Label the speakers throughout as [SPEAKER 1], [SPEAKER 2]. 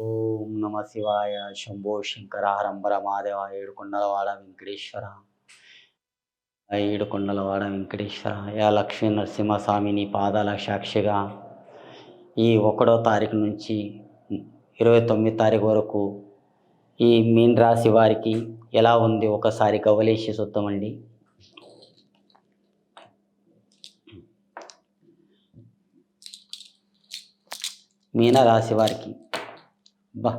[SPEAKER 1] ఓం నమ శివాయ. శంభో శంకర హరంబర మహాదేవ. ఏడుకొండలవాడ వెంకటేశ్వర. ఏడుకొండలవాడ వెంకటేశ్వర. యా లక్ష్మీ నరసింహస్వామి నీ పాదాల సాక్షిగా ఈ 1వ తారీఖు నుంచి 29 తారీఖు వరకు ఈ మీన రాశి వారికి ఎలా ఉంది ఒకసారి గవలేసి చూద్దామండి. మీన రాశి వారికి బా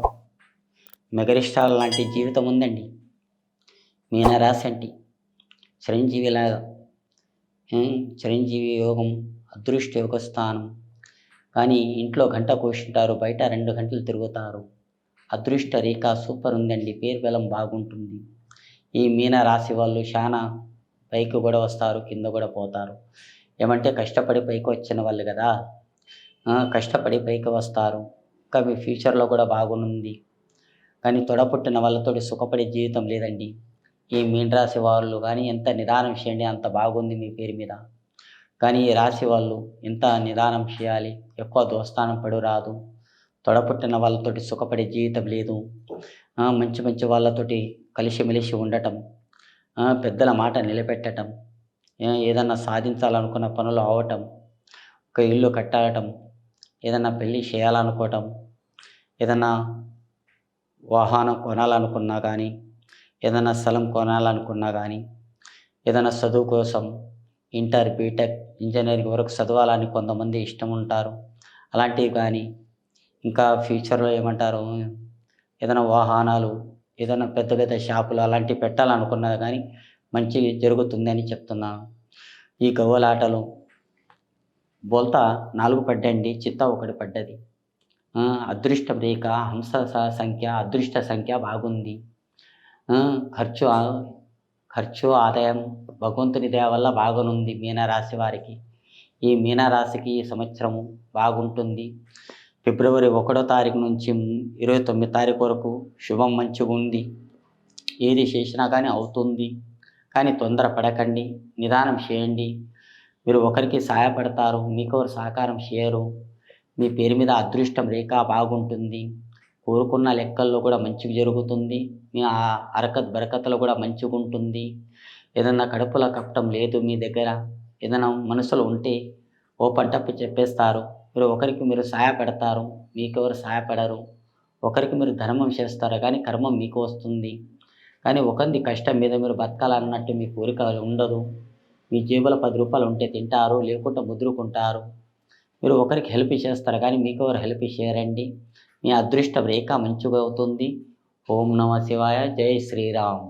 [SPEAKER 1] మెగాస్టార్ లాంటి జీవితం ఉందండి. మీనరాశి అంటే చిరంజీవిలాగా చిరంజీవి యోగం, అదృష్ట యోగ స్థానం. కానీ ఇంట్లో గంట కూర్చుంటారు, బయట 2 గంటలు తిరుగుతారు. అదృష్ట రేఖ సూపర్ ఉందండి, పేరు బలం బాగుంటుంది. ఈ మీన రాశి వాళ్ళు చాలా పైకి కూడా వస్తారు, కింద కూడా పోతారు. ఏమంటే కష్టపడి పైకి వచ్చిన వాళ్ళు కదా, కష్టపడి పైకి వస్తారు. ఇంకా మీ ఫ్యూచర్లో కూడా బాగుంది. కానీ తొడపుట్టిన వాళ్ళతోటి సుఖపడే జీవితం లేదండి. ఈ మీన రాశి వాళ్ళు కానీ ఎంత నిదానం చేయండి అంత బాగుంది మీ పేరు మీద. కానీ ఈ రాశి వాళ్ళు ఎంత నిదానం చేయాలి, ఎక్కువ దోస్తానం పడు రాదు. తొడపుట్టిన వాళ్ళతోటి సుఖపడే జీవితం లేదు. మంచి మంచి వాళ్ళతోటి కలిసిమెలిసి ఉండటం, పెద్దల మాట నిలబెట్టడం, ఏదన్నా సాధించాలనుకున్న పనులు అవటం, ఒక ఇల్లు కట్టడం, ఏదన్నా పెళ్ళి చేయాలనుకోవటం, ఏదన్నా వాహనం కొనాలనుకున్నా కానీ, ఏదైనా స్థలం కొనాలనుకున్నా కానీ, ఏదైనా చదువు కోసం ఇంటర్, బీటెక్, ఇంజనీరింగ్ వరకు చదవాలని కొంతమంది ఇష్టం ఉంటారు. అలాంటివి కానీ, ఇంకా ఫ్యూచర్లో ఏమంటారు, ఏదైనా వాహనాలు, ఏదైనా పెద్ద పెద్ద షాపులు అలాంటివి పెట్టాలనుకున్నా కానీ మంచి జరుగుతుందని చెప్తున్నాను. ఈ గవ్వలాటలు బోల్తా 4 పడ్డండి, చిత్త 1 పడ్డది. అదృష్టం రేఖ, హంస సంఖ్య, అదృష్ట సంఖ్య బాగుంది. ఖర్చు ఆదాయం భగవంతుని దయ వల్ల బాగుంది మీనరాశి వారికి. ఈ మీనరాశికి ఈ సంవత్సరము బాగుంటుంది. ఫిబ్రవరి 1వ తారీఖు నుంచి 29 తారీఖు వరకు శుభం మంచిగా ఉంది. ఏది చేసినా కానీ అవుతుంది. కానీ తొందర పడకండి, నిదానం చేయండి. మీరు ఒకరికి సహాయపడతారు, మీకెవరు సహకారం చేయరు. మీ పేరు మీద అదృష్టం రేఖ బాగుంటుంది. కోరుకున్న లెక్కల్లో కూడా మంచిగా జరుగుతుంది. మీ హరకత్ బరకత్లో కూడా మంచిగా ఉంటుంది. ఏదన్నా కడుపులో కప్పటం లేదు మీ దగ్గర, ఏదైనా మనసులో ఉంటే ఓపెన్ అప్ చెప్పేస్తారు. ఒకరికి మీరు సహాయపడతారు, మీకెవరు సహాయపడరు. ఒకరికి మీరు ధర్మం చేస్తారు కానీ కర్మం మీకు వస్తుంది. కానీ ఒకరిది కష్టం మీద మీరు బతకాలన్నట్టు మీ కోరిక ఉండదు. మీ జేబులో 10 రూపాయలు ఉంటే తింటారు, లేకుంటే ముద్రుకుంటారు. మీరు ఒకరికి హెల్ప్ చేస్తారు కానీ మీకెవరు హెల్ప్ చేయరండి. మీ అదృష్టం రేఖ మంచిగా అవుతుంది. ఓం నమ శివాయ. జై శ్రీరామ్.